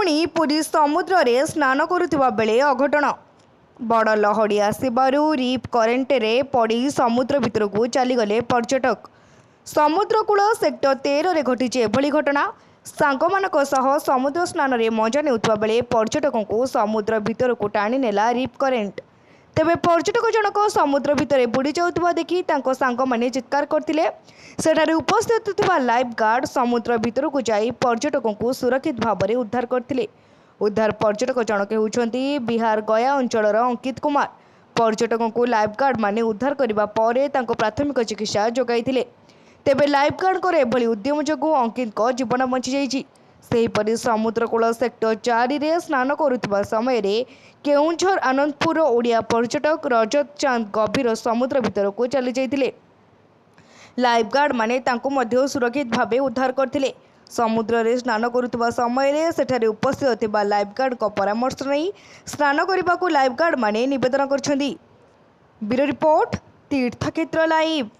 पुणी पुरी समुद्र रे स्नान करुवा बेले अघटन बड़ लहड़ी आसबारू रिप करेन्टे पड़ी समुद्र भितर को चलीगले पर्यटक। समुद्रकूल सेक्टर 13 घटी एभली घटना। सांगमानक सह समुद्र स्नान रे मजा नेउथुवा बेले पर्यटकों को समुद्र भितर को टाणी नेला रिप करेन्ट। तेबे पर्यटक जनक समुद्र भितर बुड़ी जाउथुवा देखि तांको सांग माने चित्कार करथिले। सेठारे उपस्थित थिबा लाइफ गार्ड समुद्र भितर को जाई पर्यटकों को सुरक्षित भाव में उद्धार करथिले। उद्धार पर्यटक जनक होउछंती बिहार गया अंचलर अंकित कुमार। पर्यटकों को लाइफ गार्ड माने उद्धार करबा परे तांको प्राथमिक चिकित्सा जोगाइथिले। तेबे लाइफ गार्ड एभली उद्यम जोगु अंकित जीवन बंची जाइछि। सेहीपरि समुद्रकूल सेक्टर 4 रे स्नान करुवा समय केउंझर आनंदपुर ओडिया पर्यटक रजत चांद गभीर समुद्र भितर को चली जाइथिले। लाइफ गार्ड माने तांको मध्य सुरक्षित भावे उद्धार करथिले। समुद्र रे स्नान करुवा समय सेठारे उपस्थित थिबा लाइफ गार्ड को परामर्श नहीं स्नान करने को लाइफ गार्ड माने निवेदन करछंती। ब्यूरो रिपोर्ट तीर्थक्षेत्र लाइव।